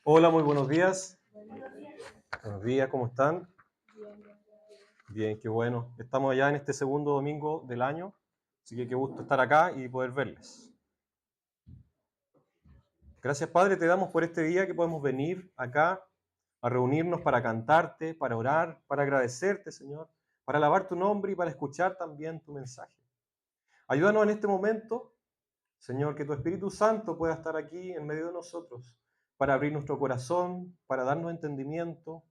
Hola, muy buenos días. Buenos días, ¿cómo están? Bien, qué bueno. Estamos ya en este segundo domingo del año, así que qué gusto estar acá y poder verles. Gracias, Padre, te damos por este día que podemos venir acá a reunirnos para cantarte, para orar, para agradecerte, Señor, para alabar tu nombre y para escuchar también tu mensaje. Ayúdanos en este momento, Señor, que tu Espíritu Santo pueda estar aquí en medio de nosotros para abrir nuestro corazón, para darnos entendimiento,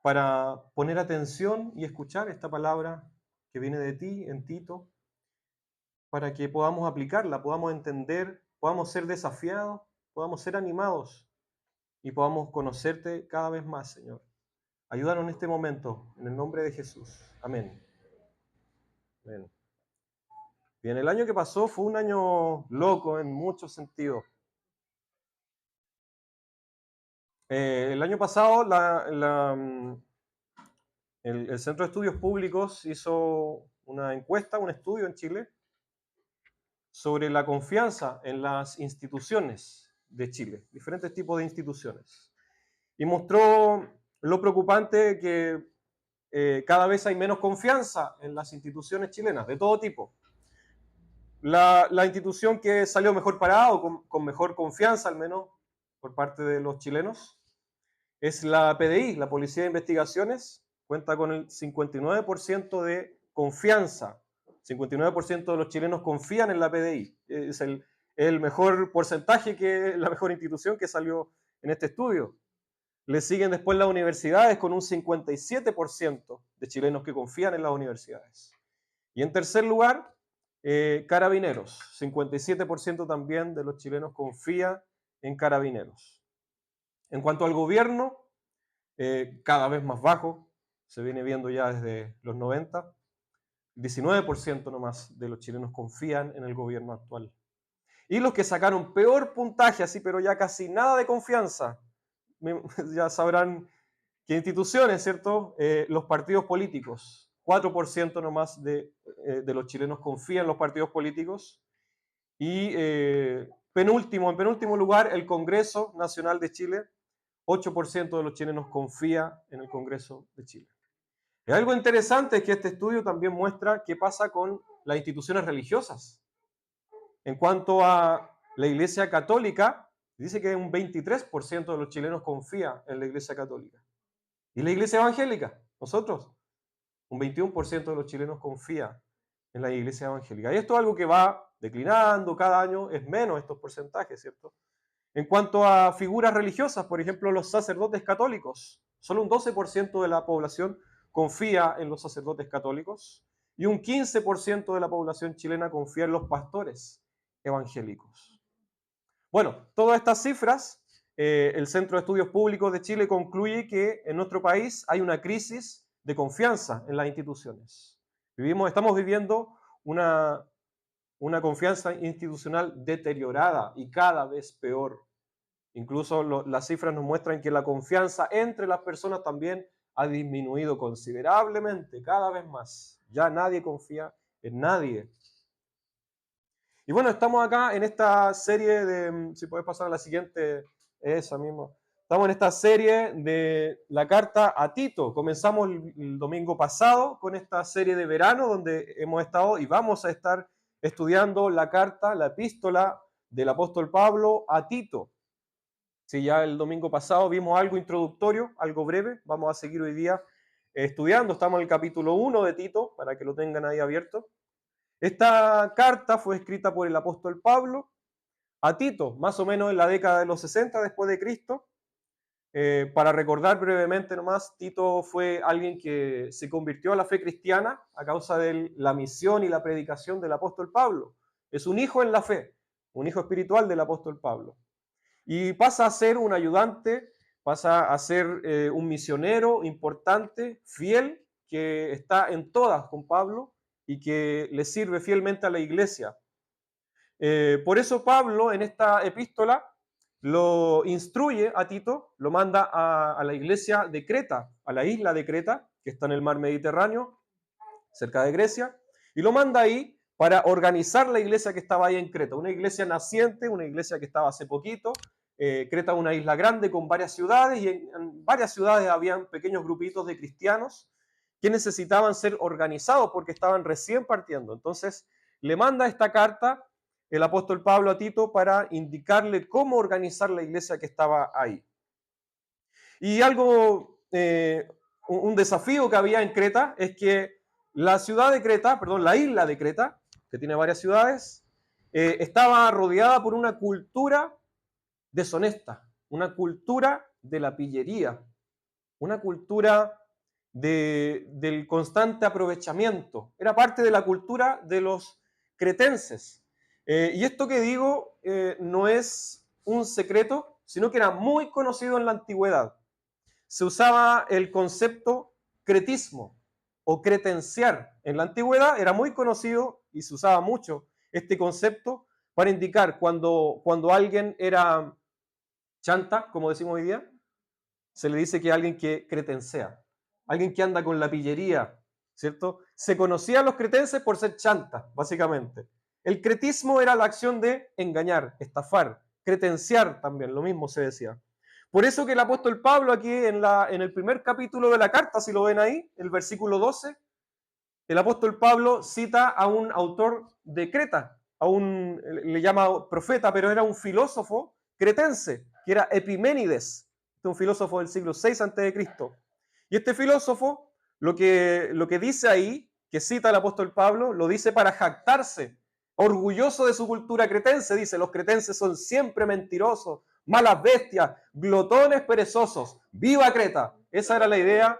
para poner atención y escuchar esta palabra que viene de ti en Tito, para que podamos aplicarla, podamos entender, podamos ser desafiados, podamos ser animados y podamos conocerte cada vez más, Señor. Ayúdanos en este momento, en el nombre de Jesús. Amén. Amén. Bien, el año que pasó fue un año loco en muchos sentidos. El año pasado el Centro de Estudios Públicos hizo una encuesta, un estudio en Chile, sobre la confianza en las instituciones de Chile, diferentes tipos de instituciones. Y mostró lo preocupante que cada vez hay menos confianza en las instituciones chilenas, de todo tipo. La institución que salió mejor parada, o con mejor confianza al menos, por parte de los chilenos, es la PDI, la Policía de Investigaciones, cuenta con el 59% de confianza. 59% de los chilenos confían en la PDI. Es el mejor porcentaje, la mejor institución que salió en este estudio. Le siguen después las universidades con un 57% de chilenos que confían en las universidades. Y en tercer lugar, Carabineros. 57% también de los chilenos confía en Carabineros. En cuanto al gobierno, cada vez más bajo, se viene viendo ya desde los 90. 19% nomás de los chilenos confían en el gobierno actual. Y los que sacaron peor puntaje, así, pero ya casi nada de confianza, ya sabrán qué instituciones, ¿cierto? Los partidos políticos. 4% nomás de los chilenos confían en los partidos políticos. Y en penúltimo lugar, el Congreso Nacional de Chile. 8% de los chilenos confía en el Congreso de Chile. Y algo interesante es que este estudio también muestra qué pasa con las instituciones religiosas. En cuanto a la Iglesia Católica, dice que un 23% de los chilenos confía en la Iglesia Católica. ¿Y la Iglesia Evangélica? Nosotros, un 21% de los chilenos confía en la Iglesia Evangélica. Y esto es algo que va declinando cada año, es menos estos porcentajes, ¿cierto? En cuanto a figuras religiosas, por ejemplo, los sacerdotes católicos, solo un 12% de la población confía en los sacerdotes católicos y un 15% de la población chilena confía en los pastores evangélicos. Bueno, todas estas cifras, el Centro de Estudios Públicos de Chile concluye que en nuestro país hay una crisis de confianza en las instituciones. Estamos viviendo una confianza institucional deteriorada y cada vez peor. Incluso las cifras nos muestran que la confianza entre las personas también ha disminuido considerablemente, cada vez más. Ya nadie confía en nadie. Y bueno, estamos acá en esta serie de, si puedes pasar a la siguiente, esa mismo. Estamos en esta serie de la carta a Tito. Comenzamos el domingo pasado con esta serie de verano donde hemos estado y vamos a estar estudiando la carta, la epístola del apóstol Pablo a Tito. Si ya el domingo pasado vimos algo introductorio, algo breve, vamos a seguir hoy día estudiando. Estamos en el capítulo 1 de Tito, para que lo tengan ahí abierto. Esta carta fue escrita por el apóstol Pablo a Tito, más o menos en la década de los 60 después de Cristo. Para recordar brevemente nomás, Tito fue alguien que se convirtió a la fe cristiana a causa de la misión y la predicación del apóstol Pablo. Es un hijo en la fe, un hijo espiritual del apóstol Pablo. Y pasa a ser un ayudante, pasa a ser un misionero importante, fiel, que está en todas con Pablo y que le sirve fielmente a la iglesia. Por eso Pablo en esta epístola lo instruye a Tito, lo manda a la iglesia de Creta, a la isla de Creta, que está en el mar Mediterráneo, cerca de Grecia, y lo manda ahí para organizar la iglesia que estaba ahí en Creta, una iglesia naciente, una iglesia que estaba hace poquito, Creta es una isla grande con varias ciudades y en varias ciudades habían pequeños grupitos de cristianos que necesitaban ser organizados porque estaban recién partiendo. Entonces le manda esta carta el apóstol Pablo a Tito para indicarle cómo organizar la iglesia que estaba ahí. Y algo, un desafío que había en Creta es que la ciudad de Creta, perdón, la isla de Creta, que tiene varias ciudades, estaba rodeada por una cultura deshonesta, una cultura de la pillería, una cultura del constante aprovechamiento. Era parte de la cultura de los cretenses. Y esto que digo no es un secreto, sino que era muy conocido en la antigüedad. Se usaba el concepto cretismo o cretenciar. En la antigüedad era muy conocido y se usaba mucho este concepto para indicar cuando alguien era chanta, como decimos hoy día, se le dice que alguien que cretencia, alguien que anda con la pillería, ¿cierto? Se conocían los cretenses por ser chantas, básicamente. El cretismo era la acción de engañar, estafar, cretenciar también, lo mismo se decía. Por eso que el apóstol Pablo aquí en el primer capítulo de la carta, si lo ven ahí, el versículo 12, el apóstol Pablo cita a un autor de Creta, le llama profeta, pero era un filósofo cretense, que era Epiménides, un filósofo del siglo VI a.C. Y este filósofo, lo que dice ahí, que cita el apóstol Pablo, lo dice para jactarse, orgulloso de su cultura cretense, dice, los cretenses son siempre mentirosos, malas bestias, glotones perezosos, ¡viva Creta! Esa era la idea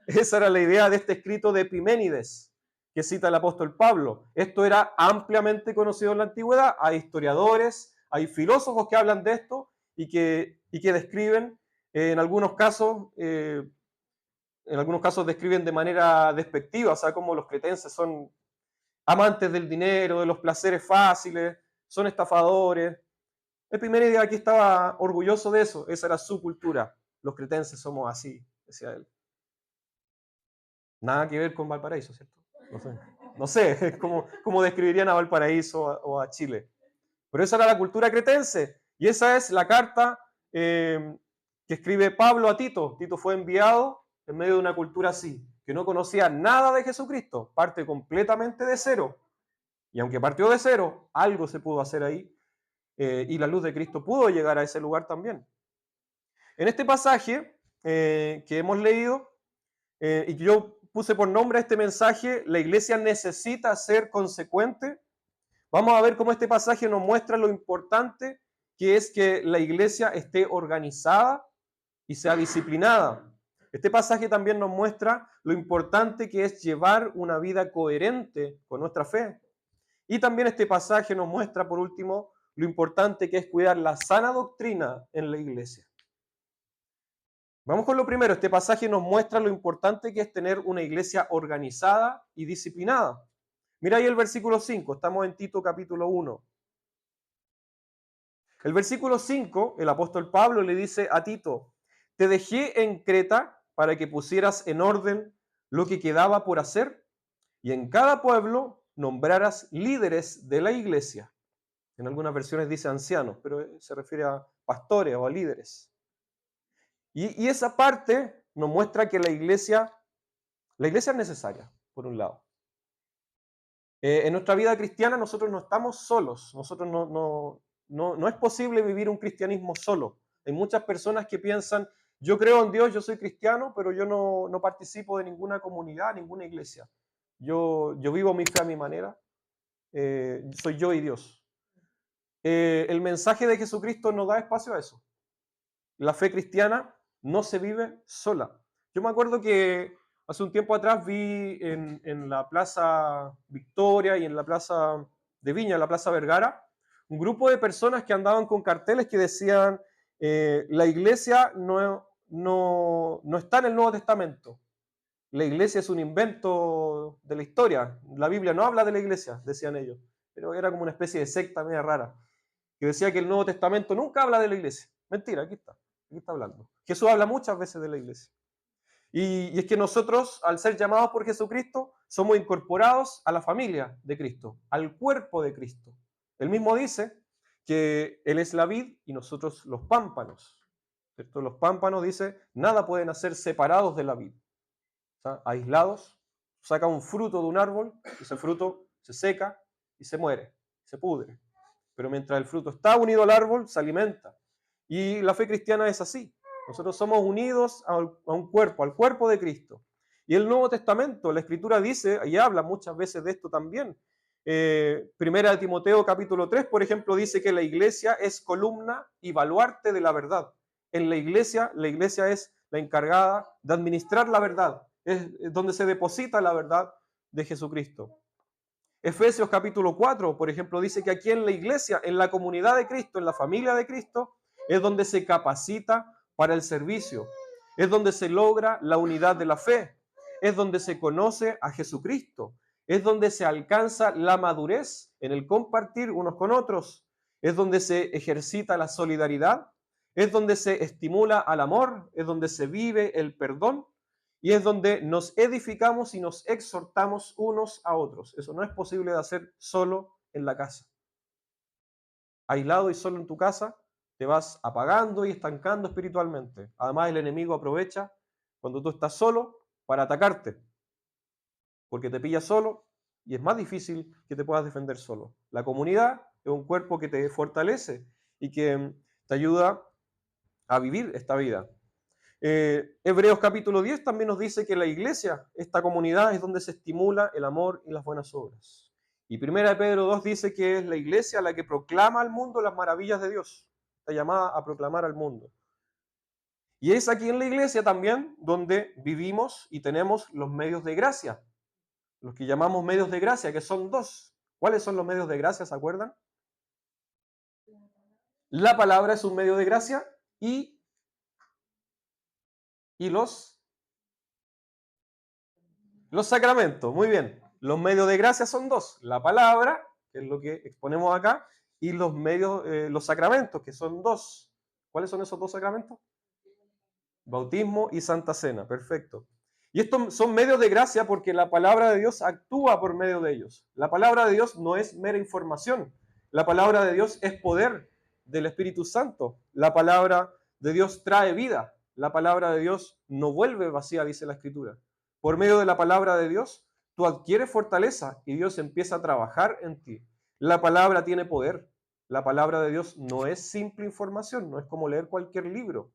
de este escrito de Epiménides, que cita el apóstol Pablo. Esto era ampliamente conocido en la antigüedad, hay historiadores, hay filósofos que hablan de esto y que describen, en algunos casos describen de manera despectiva, o sea, como los cretenses son amantes del dinero, de los placeres fáciles, son estafadores. Epiménides aquí estaba orgulloso de eso, esa era su cultura. Los cretenses somos así, decía él. Nada que ver con Valparaíso, ¿cierto? No sé cómo describirían a Valparaíso o a Chile. Pero esa era la cultura cretense. Y esa es la carta que escribe Pablo a Tito. Tito fue enviado en medio de una cultura así, que no conocía nada de Jesucristo. Parte completamente de cero. Y aunque partió de cero, algo se pudo hacer ahí. Y la luz de Cristo pudo llegar a ese lugar también. En este pasaje que hemos leído, y que yo puse por nombre a este mensaje, la iglesia necesita ser consecuente. Vamos a ver cómo este pasaje nos muestra lo importante que es que la iglesia esté organizada y sea disciplinada. Este pasaje también nos muestra lo importante que es llevar una vida coherente con nuestra fe. Y también este pasaje nos muestra, por último, lo importante que es cuidar la sana doctrina en la iglesia. Vamos con lo primero. Este pasaje nos muestra lo importante que es tener una iglesia organizada y disciplinada. Mira ahí el versículo 5, estamos en Tito capítulo 1. El versículo 5, el apóstol Pablo le dice a Tito, te dejé en Creta para que pusieras en orden lo que quedaba por hacer y en cada pueblo nombraras líderes de la iglesia. En algunas versiones dice ancianos, pero se refiere a pastores o a líderes. Y esa parte nos muestra que la iglesia es necesaria, por un lado. En nuestra vida cristiana nosotros no estamos solos, nosotros no es posible vivir un cristianismo solo. Hay muchas personas que piensan, yo creo en Dios, yo soy cristiano, pero yo no participo de ninguna comunidad, ninguna iglesia. Yo vivo mi fe a mi manera, soy yo y Dios. El mensaje de Jesucristo no da espacio a eso. La fe cristiana no se vive sola. Yo me acuerdo que hace un tiempo atrás vi en la Plaza Victoria y en la Plaza de Viña, en la Plaza Vergara, un grupo de personas que andaban con carteles que decían la iglesia no está en el Nuevo Testamento. La iglesia es un invento de la historia. La Biblia no habla de la iglesia, decían ellos. Pero era como una especie de secta media rara, que decía que el Nuevo Testamento nunca habla de la iglesia. Mentira, aquí está hablando. Jesús habla muchas veces de la iglesia. Y es que nosotros, al ser llamados por Jesucristo, somos incorporados a la familia de Cristo, al cuerpo de Cristo. Él mismo dice que Él es la vid y nosotros los pámpanos, ¿cierto? Los pámpanos, dice, nada pueden hacer separados de la vid, o sea, aislados. Saca un fruto de un árbol, ese fruto se seca y se muere, se pudre. Pero mientras el fruto está unido al árbol, se alimenta. Y la fe cristiana es así. Nosotros somos unidos a un cuerpo, al cuerpo de Cristo. Y el Nuevo Testamento, la Escritura dice, y habla muchas veces de esto también. Primera de Timoteo capítulo 3, por ejemplo, dice que la iglesia es columna y baluarte de la verdad. En la iglesia es la encargada de administrar la verdad, es donde se deposita la verdad de Jesucristo. Efesios capítulo 4, por ejemplo, dice que aquí en la iglesia, en la comunidad de Cristo, en la familia de Cristo, es donde se capacita para el servicio, es donde se logra la unidad de la fe, es donde se conoce a Jesucristo, es donde se alcanza la madurez en el compartir unos con otros, es donde se ejercita la solidaridad, es donde se estimula al amor, es donde se vive el perdón, y es donde nos edificamos y nos exhortamos unos a otros. Eso no es posible de hacer solo en la casa. Aislado y solo en tu casa, te vas apagando y estancando espiritualmente. Además, el enemigo aprovecha cuando tú estás solo para atacarte, porque te pilla solo y es más difícil que te puedas defender solo. La comunidad es un cuerpo que te fortalece y que te ayuda a vivir esta vida. Hebreos capítulo 10 también nos dice que la iglesia, esta comunidad, es donde se estimula el amor y las buenas obras. Y primera de Pedro 2 dice que es la iglesia la que proclama al mundo las maravillas de Dios. Está llamada a proclamar al mundo. Y es aquí en la iglesia también donde vivimos y tenemos los medios de gracia. Los que llamamos medios de gracia, que son dos. ¿Cuáles son los medios de gracia? ¿Se acuerdan? La palabra es un medio de gracia y los sacramentos, muy bien. Los medios de gracia son dos. La palabra, que es lo que exponemos acá, y los medios, los sacramentos, que son dos. ¿Cuáles son esos dos sacramentos? Bautismo y Santa Cena, perfecto. Y estos son medios de gracia porque la palabra de Dios actúa por medio de ellos. La palabra de Dios no es mera información. La palabra de Dios es poder del Espíritu Santo. La palabra de Dios trae vida. La palabra de Dios no vuelve vacía, dice la Escritura. Por medio de la palabra de Dios, tú adquieres fortaleza y Dios empieza a trabajar en ti. La palabra tiene poder. La palabra de Dios no es simple información, no es como leer cualquier libro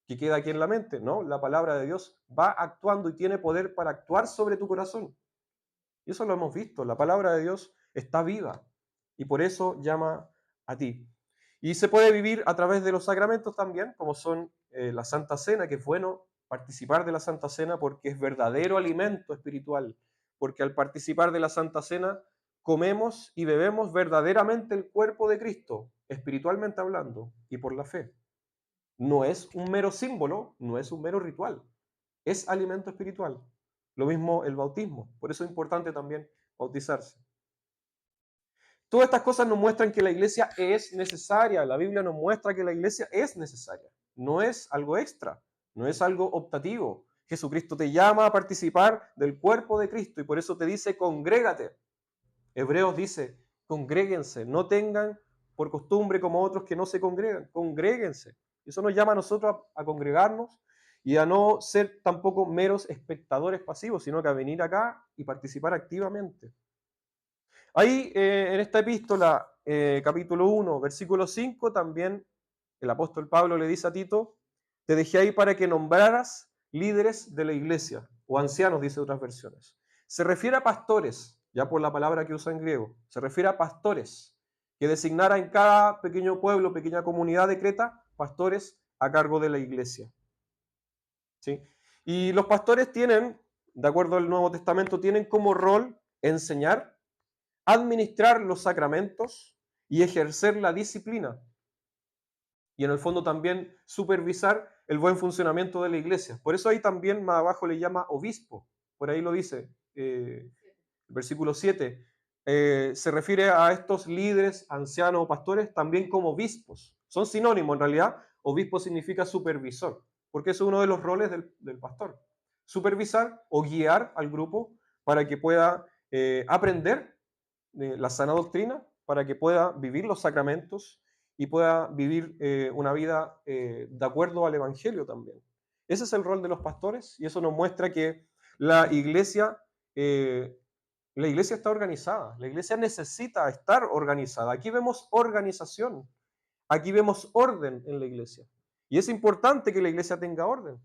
que queda aquí en la mente, ¿no? La palabra de Dios va actuando y tiene poder para actuar sobre tu corazón. Y eso lo hemos visto, la palabra de Dios está viva y por eso llama a ti. Y se puede vivir a través de los sacramentos también, como son la Santa Cena, que es bueno participar de la Santa Cena porque es verdadero alimento espiritual, porque al participar de la Santa Cena comemos y bebemos verdaderamente el cuerpo de Cristo, espiritualmente hablando, y por la fe. No es un mero símbolo, no es un mero ritual, es alimento espiritual. Lo mismo el bautismo, por eso es importante también bautizarse. Todas estas cosas nos muestran que la iglesia es necesaria, la Biblia nos muestra que la iglesia es necesaria, no es algo extra, no es algo optativo. Jesucristo te llama a participar del cuerpo de Cristo y por eso te dice congrégate. Hebreos dice, congréguense, no tengan por costumbre como otros que no se congregan, congréguense. Eso nos llama a nosotros a congregarnos y a no ser tampoco meros espectadores pasivos, sino que a venir acá y participar activamente. Ahí en esta epístola, capítulo 1, versículo 5, también el apóstol Pablo le dice a Tito, te dejé ahí para que nombraras líderes de la iglesia, o ancianos, dice otras versiones. Se refiere a pastores, ya por la palabra que usa en griego, se refiere a pastores, que designara en cada pequeño pueblo, pequeña comunidad de Creta, pastores a cargo de la iglesia. ¿Sí? Y los pastores tienen, de acuerdo al Nuevo Testamento, tienen como rol enseñar, administrar los sacramentos y ejercer la disciplina. Y en el fondo también supervisar el buen funcionamiento de la iglesia. Por eso ahí también más abajo le llama obispo. Por ahí lo dice, el versículo 7. Se refiere a estos líderes, ancianos o pastores también como obispos. Son sinónimos en realidad. Obispo significa supervisor, porque es uno de los roles del pastor. Supervisar o guiar al grupo para que pueda aprender la sana doctrina, para que pueda vivir los sacramentos y pueda vivir una vida de acuerdo al Evangelio también. Ese es el rol de los pastores y eso nos muestra que la iglesia, eh, la iglesia está organizada, la iglesia necesita estar organizada. Aquí vemos organización, aquí vemos orden en la iglesia. Y es importante que la iglesia tenga orden.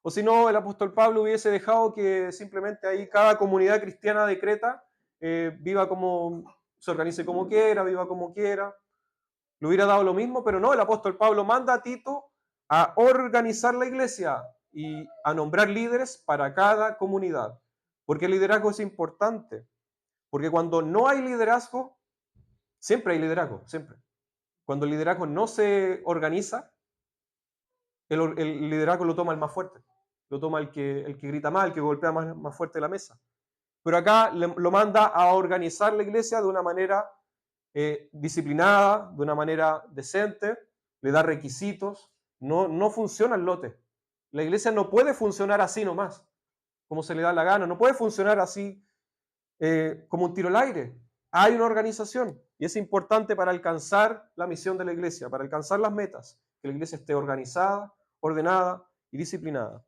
O si no, el apóstol Pablo hubiese dejado que simplemente ahí cada comunidad cristiana de Creta viva como, se organice como quiera, viva como quiera. Le hubiera dado lo mismo, pero no, el apóstol Pablo manda a Tito a organizar la iglesia y a nombrar líderes para cada comunidad. Porque el liderazgo es importante. Porque cuando no hay liderazgo, siempre hay liderazgo, siempre. Cuando el liderazgo no se organiza, el liderazgo lo toma el más fuerte. Lo toma el que grita más, el que golpea más fuerte la mesa. Pero acá lo manda a organizar la iglesia de una manera disciplinada, de una manera decente, le da requisitos, no funciona el lote. La iglesia no puede funcionar así nomás, como se le da la gana, no puede funcionar así como un tiro al aire. Hay una organización y es importante para alcanzar la misión de la iglesia, para alcanzar las metas, que la iglesia esté organizada, ordenada y disciplinada.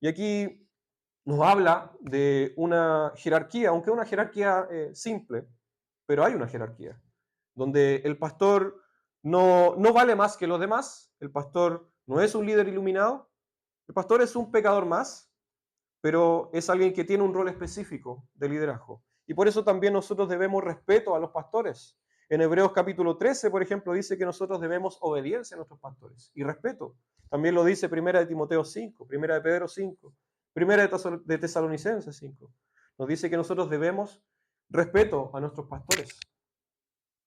Y aquí nos habla de una jerarquía, aunque una jerarquía simple, pero hay una jerarquía, donde el pastor no vale más que los demás, el pastor no es un líder iluminado, el pastor es un pecador más, pero es alguien que tiene un rol específico de liderazgo. Y por eso también nosotros debemos respeto a los pastores. En Hebreos capítulo 13, por ejemplo, dice que nosotros debemos obediencia a nuestros pastores y respeto. También lo dice Primera de Timoteo 5, Primera de Pedro 5, Primera de Tesalonicenses 5. Nos dice que nosotros debemos respeto a nuestros pastores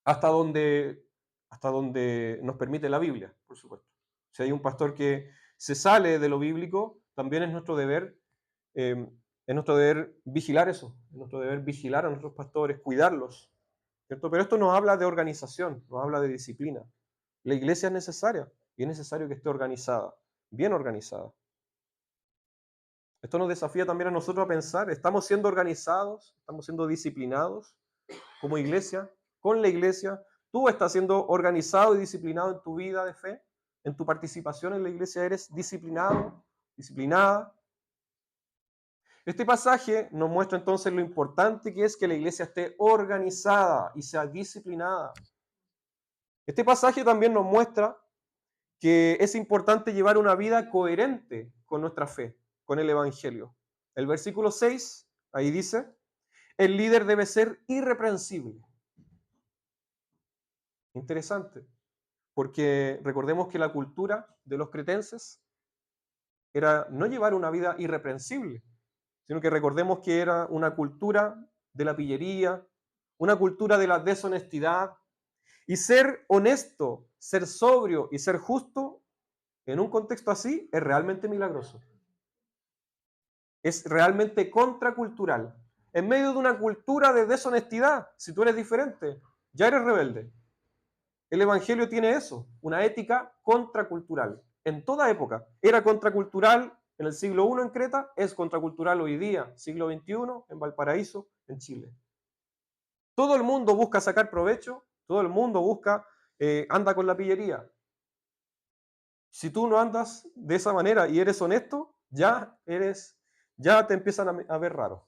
hasta donde nos permite la Biblia, por supuesto. Si hay un pastor que se sale de lo bíblico, también es nuestro deber vigilar eso, es nuestro deber vigilar a nuestros pastores, cuidarlos, ¿cierto? Pero esto nos habla de organización, nos habla de disciplina. La iglesia es necesaria y es necesario que esté organizada, bien organizada. Esto nos desafía también a nosotros a pensar, ¿estamos siendo organizados? ¿Estamos siendo disciplinados como iglesia? Con la iglesia, ¿tú estás siendo organizado y disciplinado en tu vida de fe? ¿En tu participación en la iglesia eres disciplinado, disciplinada? Este pasaje nos muestra entonces lo importante que es que la iglesia esté organizada y sea disciplinada. Este pasaje también nos muestra que es importante llevar una vida coherente con nuestra fe, con el Evangelio. El versículo 6, ahí dice, el líder debe ser irreprensible. Interesante, porque recordemos que la cultura de los cretenses era no llevar una vida irreprensible, sino que recordemos que era una cultura de la pillería, una cultura de la deshonestidad, y ser honesto, ser sobrio y ser justo en un contexto así es realmente milagroso. Es realmente contracultural. En medio de una cultura de deshonestidad, si tú eres diferente, ya eres rebelde. El Evangelio tiene eso, una ética contracultural. En toda época. Era contracultural en el siglo I en Creta, es contracultural hoy día, siglo XXI, en Valparaíso, en Chile. Todo el mundo busca sacar provecho, todo el mundo anda con la pillería. Si tú no andas de esa manera y eres honesto, ya te empiezan a ver raro.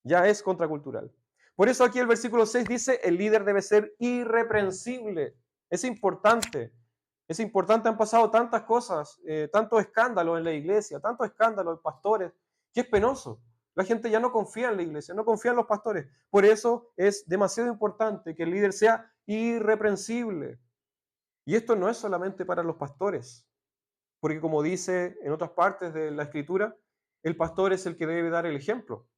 Ya es contracultural. Por eso aquí el versículo 6 dice, el líder debe ser irreprensible. Es importante. Es importante, han pasado tantas cosas, tantos escándalos en la iglesia, tantos escándalos de pastores, que es penoso. La gente ya no confía en la iglesia, no confía en los pastores. Por eso es demasiado importante que el líder sea irreprensible. Y esto no es solamente para los pastores, porque como dice en otras partes de la Escritura, el pastor es el que debe dar el ejemplo.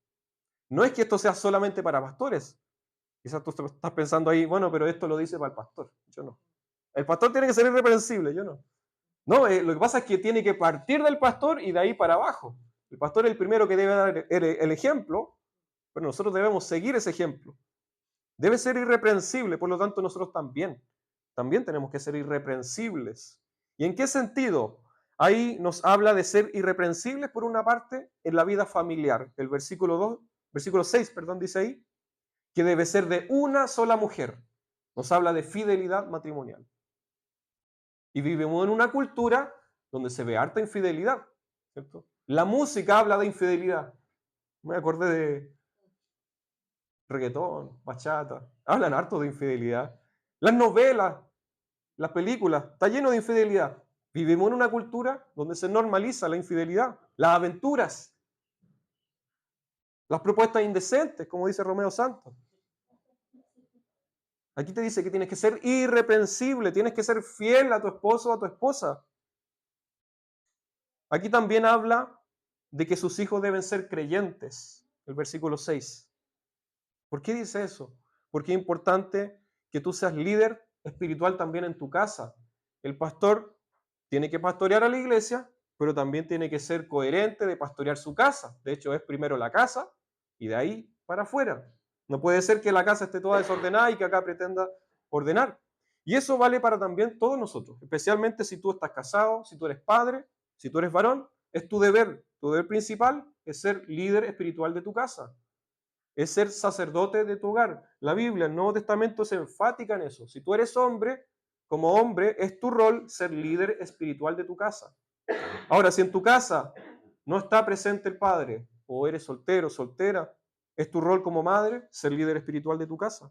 No es que esto sea solamente para pastores. Quizás tú estás pensando ahí, bueno, pero esto lo dice para el pastor. Yo no. El pastor tiene que ser irreprensible, yo no. No, lo que pasa es que tiene que partir del pastor y de ahí para abajo. El pastor es el primero que debe dar el ejemplo, pero nosotros debemos seguir ese ejemplo. Debe ser irreprensible, por lo tanto nosotros también tenemos que ser irreprensibles. ¿Y en qué sentido? Ahí nos habla de ser irreprensibles por una parte en la vida familiar. El versículo 6, dice ahí, que debe ser de una sola mujer. Nos habla de fidelidad matrimonial. Y vivimos en una cultura donde se ve harta infidelidad, ¿cierto? La música habla de infidelidad. Me acordé de reggaetón, bachata. Hablan harto de infidelidad. Las novelas, las películas, está lleno de infidelidad. Vivimos en una cultura donde se normaliza la infidelidad, las aventuras, las propuestas indecentes, como dice Romeo Santos. Aquí te dice que tienes que ser irreprensible, tienes que ser fiel a tu esposo o a tu esposa. Aquí también habla de que sus hijos deben ser creyentes, el versículo 6. ¿Por qué dice eso? Porque es importante que tú seas líder espiritual también en tu casa. El pastor tiene que pastorear a la iglesia, pero también tiene que ser coherente de pastorear su casa. De hecho, es primero la casa y de ahí para afuera. No puede ser que la casa esté toda desordenada y que acá pretenda ordenar. Y eso vale para también todos nosotros, especialmente si tú estás casado, si tú eres padre, si tú eres varón, es tu deber principal es ser líder espiritual de tu casa, es ser sacerdote de tu hogar. La Biblia, el Nuevo Testamento es enfática en eso. Si tú eres hombre, como hombre, es tu rol ser líder espiritual de tu casa. Ahora, si en tu casa no está presente el padre, o eres soltero, soltera, es tu rol como madre ser líder espiritual de tu casa.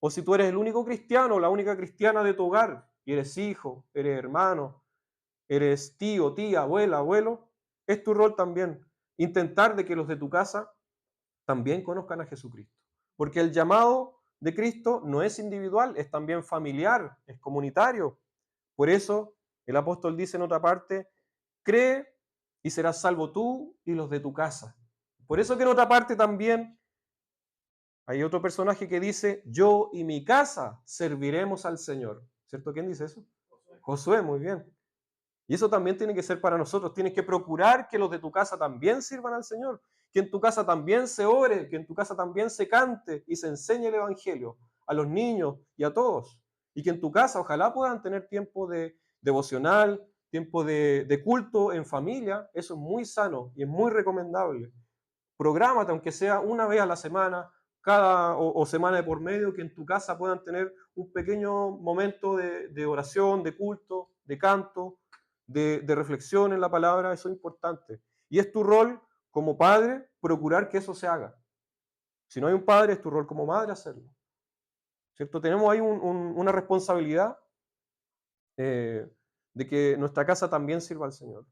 O si tú eres el único cristiano o la única cristiana de tu hogar, y eres hijo, eres hermano, eres tío, tía, abuela, abuelo, es tu rol también intentar de que los de tu casa también conozcan a Jesucristo. Porque el llamado de Cristo no es individual, es también familiar, es comunitario. Por eso el apóstol dice en otra parte, cree y serás salvo tú y los de tu casa. Por eso que en otra parte también hay otro personaje que dice, yo y mi casa serviremos al Señor. ¿Cierto? ¿Quién dice eso? Josué, muy bien. Y eso también tiene que ser para nosotros. Tienes que procurar que los de tu casa también sirvan al Señor, que en tu casa también se ore, que en tu casa también se cante y se enseñe el Evangelio a los niños y a todos. Y que en tu casa ojalá puedan tener tiempo de devocional, tiempo de culto en familia. Eso es muy sano y es muy recomendable. Prográmate, aunque sea una vez a la semana, cada o semana de por medio, que en tu casa puedan tener un pequeño momento de oración, de culto, de canto, de reflexión en la palabra. Eso es importante. Y es tu rol como padre procurar que eso se haga. Si no hay un padre, es tu rol como madre hacerlo. ¿Cierto? Tenemos ahí una responsabilidad de que nuestra casa también sirva al Señor.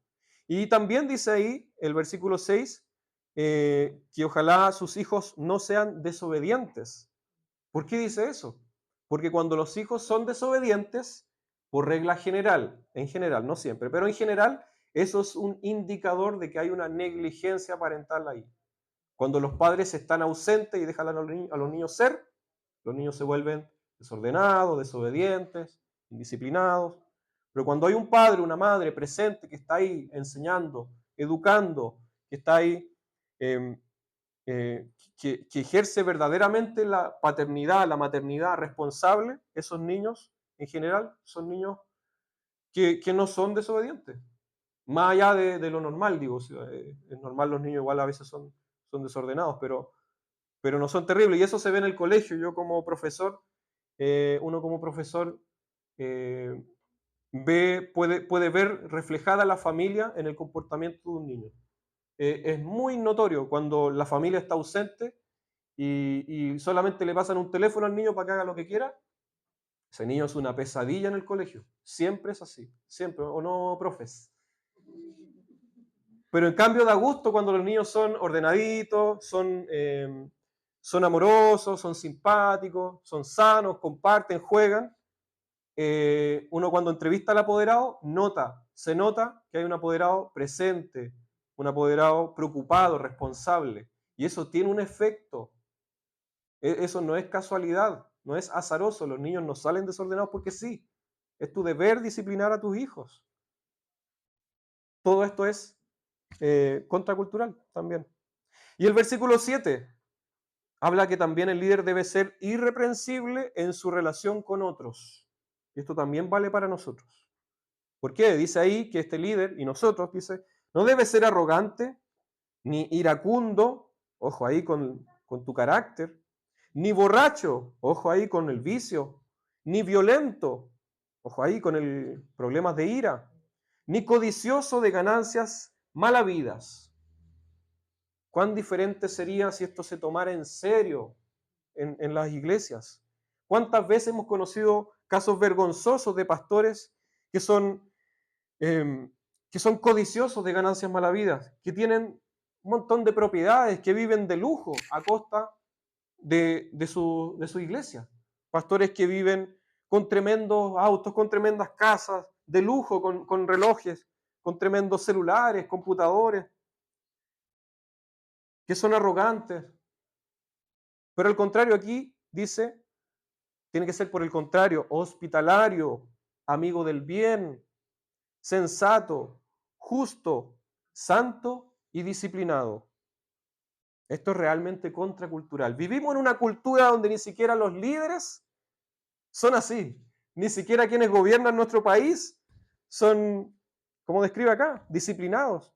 Y también dice ahí el versículo 6, que ojalá sus hijos no sean desobedientes. ¿Por qué dice eso? Porque cuando los hijos son desobedientes, por regla general, en general, no siempre, pero en general, eso es un indicador de que hay una negligencia parental ahí. Cuando los padres están ausentes y dejan a los niños ser, los niños se vuelven desordenados, desobedientes, indisciplinados. Pero cuando hay un padre, una madre presente que está ahí enseñando, educando, que está ahí, eh, que ejerce verdaderamente la paternidad, la maternidad responsable, esos niños en general son niños que no son desobedientes. Más allá de lo normal, digo, es normal, los niños igual a veces son desordenados, pero no son terribles. Y eso se ve en el colegio. Yo como profesor, uno como profesor eh, puede ver reflejada la familia en el comportamiento de un niño. Es muy notorio cuando la familia está ausente y solamente le pasan un teléfono al niño para que haga lo que quiera. Ese niño es una pesadilla en el colegio. Siempre es así. Siempre. ¿O no, profes? Pero en cambio da gusto cuando los niños son ordenaditos, son amorosos, son simpáticos, son sanos, comparten, juegan. Uno cuando entrevista al apoderado se nota que hay un apoderado presente, un apoderado preocupado, responsable. Y eso tiene un efecto. Eso no es casualidad, no es azaroso. Los niños no salen desordenados porque sí. Es tu deber disciplinar a tus hijos. Todo esto es contracultural también. Y el versículo 7 habla que también el líder debe ser irreprensible en su relación con otros. Y esto también vale para nosotros. ¿Por qué? Dice ahí que este líder, y nosotros, dice, no debe ser arrogante, ni iracundo, ojo ahí con tu carácter, ni borracho, ojo ahí con el vicio, ni violento, ojo ahí con el problemas de ira, ni codicioso de ganancias malavidas. ¿Cuán diferente sería si esto se tomara en serio en las iglesias? ¿Cuántas veces hemos conocido casos vergonzosos de pastores que son codiciosos de ganancias malavidas, que tienen un montón de propiedades, que viven de lujo a costa de su iglesia? Pastores que viven con tremendos autos, con tremendas casas, de lujo, con relojes, con tremendos celulares, computadores, que son arrogantes. Pero al contrario, aquí dice, tiene que ser por el contrario, hospitalario, amigo del bien, sensato, justo, santo y disciplinado. Esto es realmente contracultural. Vivimos en una cultura donde ni siquiera los líderes son así. Ni siquiera quienes gobiernan nuestro país son, como describe acá, disciplinados.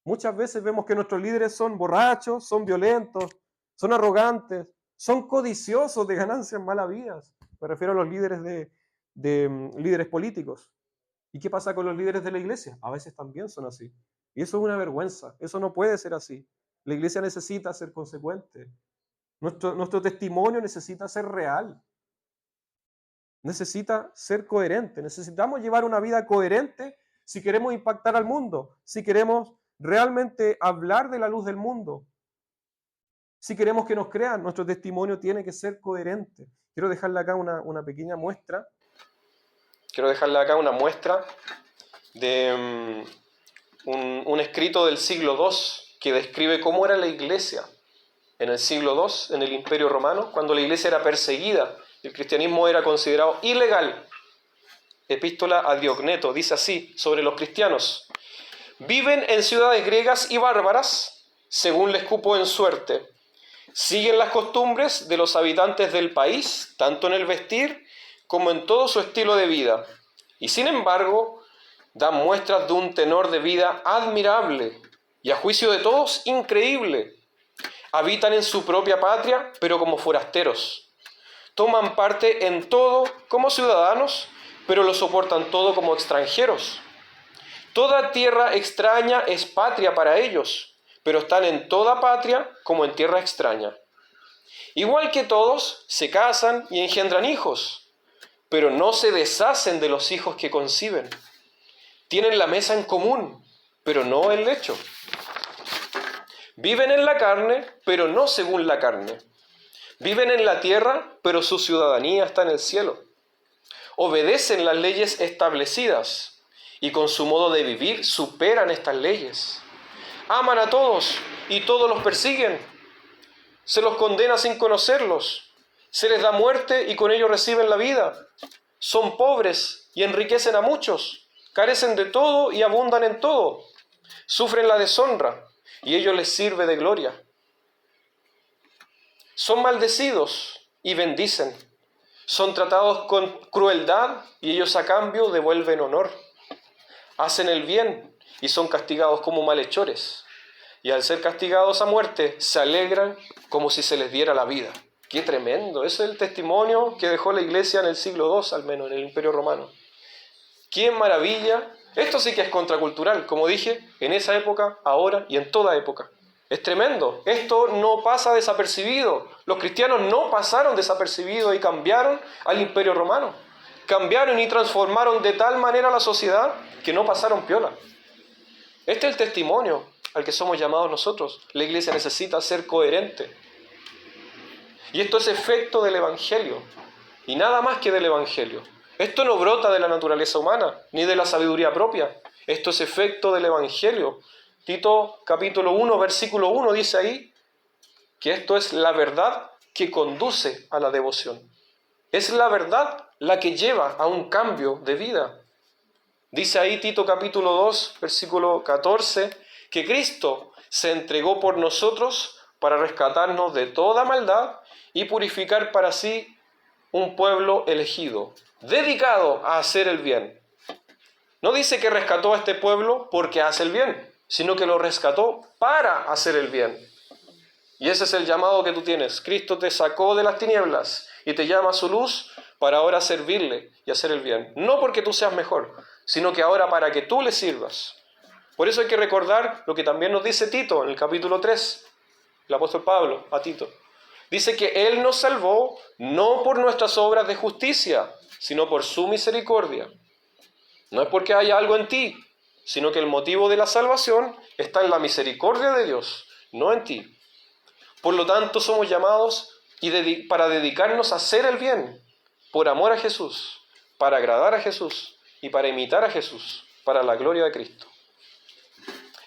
Muchas veces vemos que nuestros líderes son borrachos, son violentos, son arrogantes, son codiciosos de ganancias malavidas. Me refiero a los líderes de líderes políticos. ¿Y qué pasa con los líderes de la iglesia? A veces también son así. Y eso es una vergüenza. Eso no puede ser así. La iglesia necesita ser consecuente. Nuestro testimonio necesita ser real. Necesita ser coherente. Necesitamos llevar una vida coherente si queremos impactar al mundo, si queremos realmente hablar de la luz del mundo, si queremos que nos crean. Nuestro testimonio tiene que ser coherente. Quiero dejarle acá una pequeña muestra. Quiero dejarle acá una muestra de un escrito del siglo II que describe cómo era la iglesia en el siglo II, en el Imperio Romano, cuando la iglesia era perseguida, el cristianismo era considerado ilegal. Epístola a Diogneto dice así sobre los cristianos: viven en ciudades griegas y bárbaras, según les cupo en suerte. Siguen las costumbres de los habitantes del país, tanto en el vestir como en todo su estilo de vida. Y sin embargo, dan muestras de un tenor de vida admirable y a juicio de todos increíble. Habitan en su propia patria, pero como forasteros. Toman parte en todo como ciudadanos, pero lo soportan todo como extranjeros. Toda tierra extraña es patria para ellos, pero están en toda patria como en tierra extraña. Igual que todos, se casan y engendran hijos, pero no se deshacen de los hijos que conciben. Tienen la mesa en común, pero no el lecho. Viven en la carne, pero no según la carne. Viven en la tierra, pero su ciudadanía está en el cielo. Obedecen las leyes establecidas y con su modo de vivir superan estas leyes. Aman a todos y todos los persiguen. Se los condena sin conocerlos. Se les da muerte y con ello reciben la vida. Son pobres y enriquecen a muchos. Carecen de todo y abundan en todo. Sufren la deshonra y ello les sirve de gloria. Son maldecidos y bendicen. Son tratados con crueldad y ellos a cambio devuelven honor. Hacen el bien y son castigados como malhechores. Y al ser castigados a muerte, se alegran como si se les diera la vida. ¡Qué tremendo! Ese es el testimonio que dejó la iglesia en el siglo II, al menos, en el Imperio Romano. ¡Qué maravilla! Esto sí que es contracultural, como dije, en esa época, ahora y en toda época. Es tremendo. Esto no pasa desapercibido. Los cristianos no pasaron desapercibidos y cambiaron al Imperio Romano. Cambiaron y transformaron de tal manera la sociedad que no pasaron piola. Este es el testimonio al que somos llamados nosotros. La iglesia necesita ser coherente. Y esto es efecto del Evangelio. Y nada más que del Evangelio. Esto no brota de la naturaleza humana, ni de la sabiduría propia. Esto es efecto del Evangelio. Tito capítulo 1, versículo 1 dice ahí que esto es la verdad que conduce a la devoción. Es la verdad la que lleva a un cambio de vida. Dice ahí Tito capítulo 2, versículo 14, que Cristo se entregó por nosotros para rescatarnos de toda maldad y purificar para sí un pueblo elegido, dedicado a hacer el bien. No dice que rescató a este pueblo porque hace el bien, sino que lo rescató para hacer el bien. Y ese es el llamado que tú tienes. Cristo te sacó de las tinieblas y te llama a su luz para ahora servirle y hacer el bien. No porque tú seas mejor, sino que ahora para que tú le sirvas. Por eso hay que recordar lo que también nos dice Tito en el capítulo 3, el apóstol Pablo a Tito. Dice que Él nos salvó no por nuestras obras de justicia, sino por su misericordia. No es porque haya algo en ti, sino que el motivo de la salvación está en la misericordia de Dios, no en ti. Por lo tanto, somos llamados para dedicarnos a hacer el bien, por amor a Jesús, para agradar a Jesús y para imitar a Jesús, para la gloria de Cristo.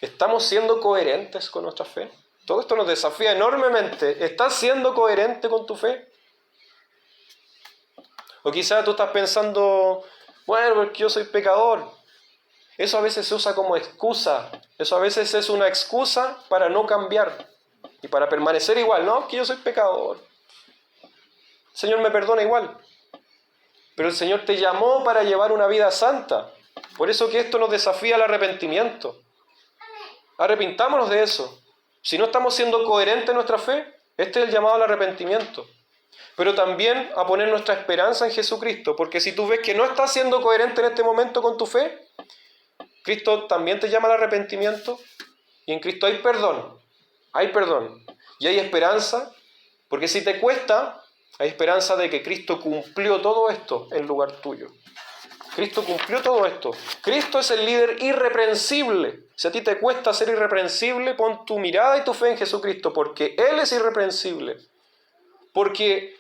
¿Estamos siendo coherentes con nuestra fe? Todo esto nos desafía enormemente. ¿Estás siendo coherente con tu fe? O quizás tú estás pensando, bueno, porque yo soy pecador. Eso a veces se usa como excusa. Eso a veces es una excusa para no cambiar y para permanecer igual. No, que yo soy pecador. El Señor me perdona igual. Pero el Señor te llamó para llevar una vida santa. Por eso que esto nos desafía al arrepentimiento. Arrepintámonos de eso. Si no estamos siendo coherentes en nuestra fe, este es el llamado al arrepentimiento. Pero también a poner nuestra esperanza en Jesucristo, porque si tú ves que no estás siendo coherente en este momento con tu fe, Cristo también te llama al arrepentimiento, y en Cristo hay perdón, y hay esperanza, porque si te cuesta, hay esperanza de que Cristo cumplió todo esto en lugar tuyo. Cristo cumplió todo esto. Cristo es el líder irreprensible. Si a ti te cuesta ser irreprensible, pon tu mirada y tu fe en Jesucristo, porque Él es irreprensible. Porque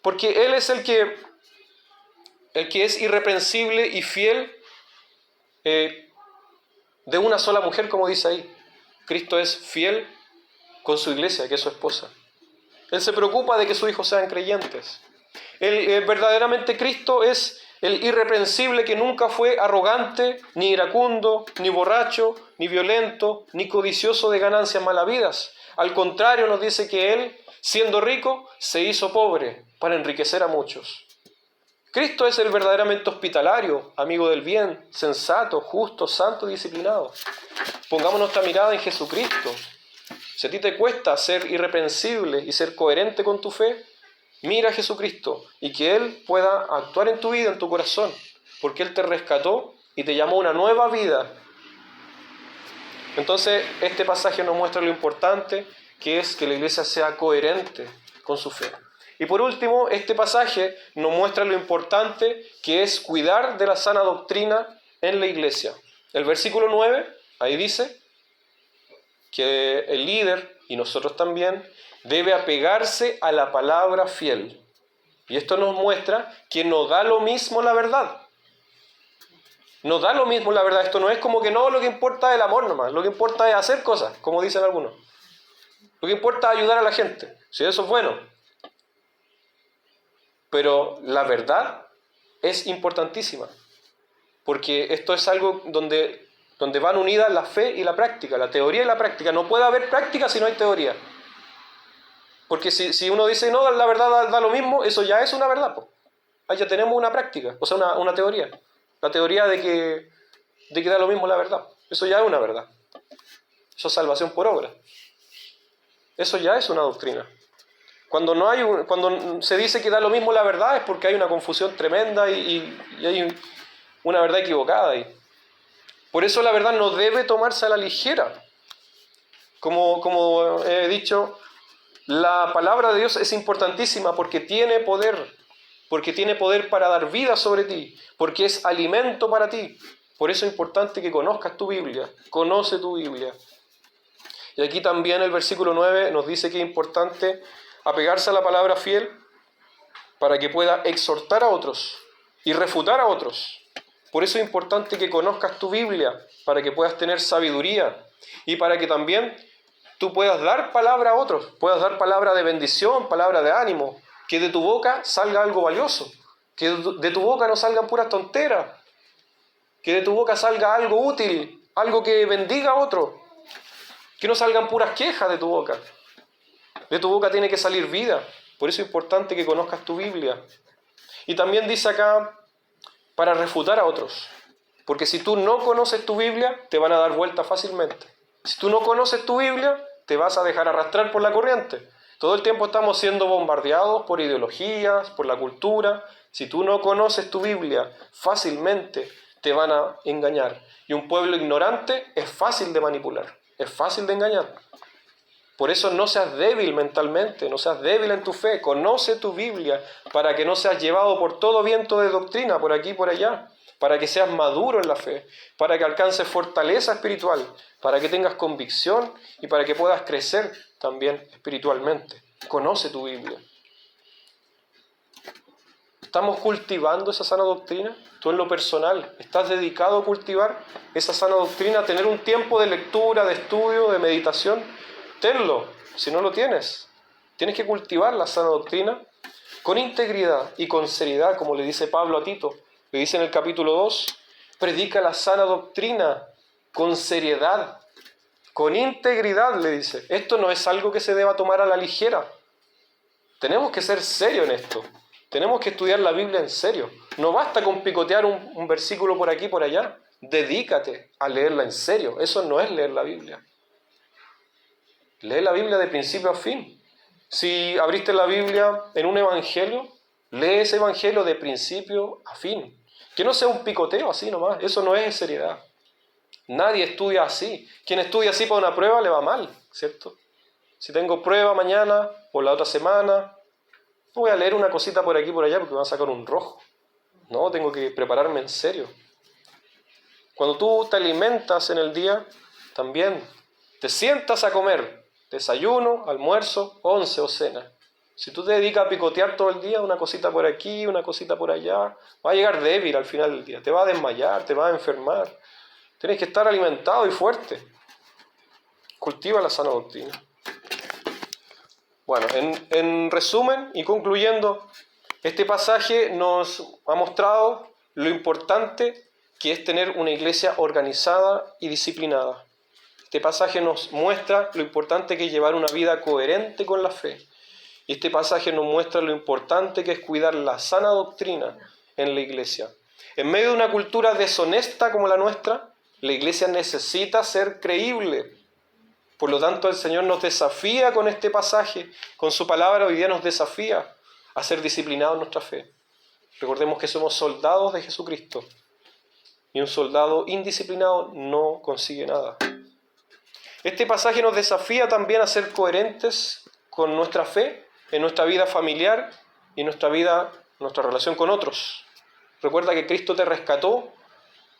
Él es el que es irreprensible y fiel de una sola mujer, como dice ahí. Cristo es fiel con su iglesia, que es su esposa. Él se preocupa de que sus hijos sean creyentes. Verdaderamente Cristo es el irreprensible que nunca fue arrogante, ni iracundo, ni borracho, ni violento, ni codicioso de ganancias malavidas. Al contrario, nos dice que Él, siendo rico, se hizo pobre para enriquecer a muchos. Cristo es el verdaderamente hospitalario, amigo del bien, sensato, justo, santo y disciplinado. Pongamos nuestra mirada en Jesucristo. Si a ti te cuesta ser irreprensible y ser coherente con tu fe, mira a Jesucristo y que Él pueda actuar en tu vida, en tu corazón, porque Él te rescató y te llamó a una nueva vida. Entonces, este pasaje nos muestra lo importante que es que la iglesia sea coherente con su fe. Y por último, este pasaje nos muestra lo importante que es cuidar de la sana doctrina en la iglesia. El versículo 9, ahí dice que el líder, y nosotros también, debe apegarse a la palabra fiel. Y esto nos muestra que no da lo mismo la verdad. No da lo mismo la verdad. Esto no es como que no, lo que importa es el amor nomás. Lo que importa es hacer cosas, como dicen algunos. Lo que importa es ayudar a la gente. Si eso es bueno. Pero la verdad es importantísima. Porque esto es algo donde van unidas la fe y la práctica, la teoría y la práctica. No puede haber práctica si no hay teoría. Porque si uno dice, no, la verdad da lo mismo, eso ya es una verdad. Pues. Ahí ya tenemos una práctica, o sea, una teoría. La teoría de que da lo mismo la verdad. Eso ya es una verdad. Eso es salvación por obra. Eso ya es una doctrina. Cuando se dice que da lo mismo la verdad es porque hay una confusión tremenda y hay una verdad equivocada ahí. Por eso la verdad no debe tomarse a la ligera. Como he dicho, la palabra de Dios es importantísima porque tiene poder para dar vida sobre ti, porque es alimento para ti. Por eso es importante que conozcas tu Biblia, conoce tu Biblia. Y aquí también el versículo 9 nos dice que es importante apegarse a la palabra fiel para que pueda exhortar a otros y refutar a otros. Por eso es importante que conozcas tu Biblia, para que puedas tener sabiduría y para que también tú puedas dar palabra a otros, puedas dar palabra de bendición, palabra de ánimo, que de tu boca salga algo valioso, que de tu boca no salgan puras tonteras, que de tu boca salga algo útil, algo que bendiga a otro, que no salgan puras quejas de tu boca. De tu boca tiene que salir vida, por eso es importante que conozcas tu Biblia. Y también dice acá, para refutar a otros, porque si tú no conoces tu Biblia, te van a dar vuelta fácilmente. Si tú no conoces tu Biblia, te vas a dejar arrastrar por la corriente. Todo el tiempo estamos siendo bombardeados por ideologías, por la cultura. Si tú no conoces tu Biblia, fácilmente te van a engañar. Y un pueblo ignorante es fácil de manipular, es fácil de engañar. Por eso no seas débil mentalmente, no seas débil en tu fe. Conoce tu Biblia para que no seas llevado por todo viento de doctrina, por aquí y por allá. Para que seas maduro en la fe, para que alcances fortaleza espiritual, para que tengas convicción y para que puedas crecer también espiritualmente. Conoce tu Biblia. ¿Estamos cultivando esa sana doctrina? Tú en lo personal, ¿estás dedicado a cultivar esa sana doctrina, a tener un tiempo de lectura, de estudio, de meditación? Tenlo, si no lo tienes. Tienes que cultivar la sana doctrina con integridad y con seriedad, como le dice Pablo a Tito. Le dice en el capítulo 2, predica la sana doctrina con seriedad, con integridad, le dice. Esto no es algo que se deba tomar a la ligera. Tenemos que ser serios en esto. Tenemos que estudiar la Biblia en serio. No basta con picotear un versículo por aquí y por allá. Dedícate a leerla en serio. Eso no es leer la Biblia. Lee la Biblia de principio a fin. Si abriste la Biblia en un evangelio, lee ese evangelio de principio a fin. Que no sea un picoteo así nomás. Eso no es seriedad. Nadie estudia así. Quien estudia así para una prueba le va mal, ¿cierto? Si tengo prueba mañana o la otra semana, no voy a leer una cosita por aquí y por allá porque me va a sacar un rojo. No, tengo que prepararme en serio. Cuando tú te alimentas en el día, también te sientas a comer. Desayuno, almuerzo, once o cena. Si tú te dedicas a picotear todo el día, una cosita por aquí, una cosita por allá, vas a llegar débil al final del día. Te vas a desmayar, te vas a enfermar. Tienes que estar alimentado y fuerte. Cultiva la sana doctrina. Bueno, en resumen y concluyendo, este pasaje nos ha mostrado lo importante que es tener una iglesia organizada y disciplinada. Este pasaje nos muestra lo importante que es llevar una vida coherente con la fe. Y este pasaje nos muestra lo importante que es cuidar la sana doctrina en la iglesia. En medio de una cultura deshonesta como la nuestra, la iglesia necesita ser creíble. Por lo tanto, el Señor nos desafía con este pasaje, con su palabra hoy día nos desafía a ser disciplinados en nuestra fe. Recordemos que somos soldados de Jesucristo y un soldado indisciplinado no consigue nada. Este pasaje nos desafía también a ser coherentes con nuestra fe en nuestra vida familiar y en nuestra relación con otros. Recuerda que Cristo te rescató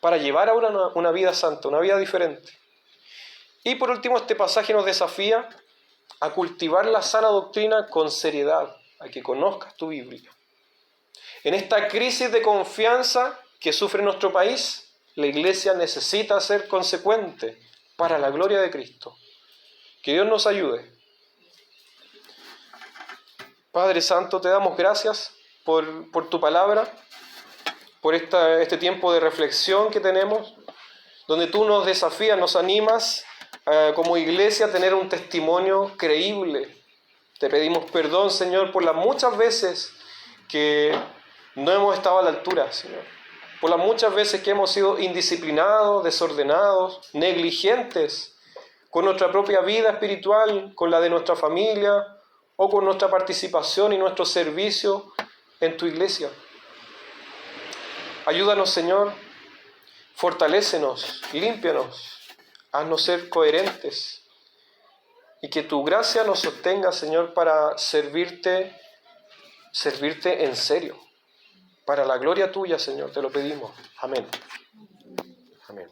para llevar ahora una vida santa, una vida diferente. Y por último, este pasaje nos desafía a cultivar la sana doctrina con seriedad, a que conozcas tu Biblia. En esta crisis de confianza que sufre nuestro país, la iglesia necesita ser consecuente para la gloria de Cristo. Que Dios nos ayude. Padre Santo, te damos gracias por tu palabra, por este tiempo de reflexión que tenemos, donde tú nos desafías, nos animas como iglesia a tener un testimonio creíble. Te pedimos perdón, Señor, por las muchas veces que no hemos estado a la altura, Señor. Por las muchas veces que hemos sido indisciplinados, desordenados, negligentes con nuestra propia vida espiritual, con la de nuestra familia o con nuestra participación y nuestro servicio en tu iglesia. Ayúdanos, Señor, fortalécenos, límpianos, haznos ser coherentes y que tu gracia nos sostenga, Señor, para servirte en serio. Para la gloria tuya, Señor, te lo pedimos. Amén. Amén.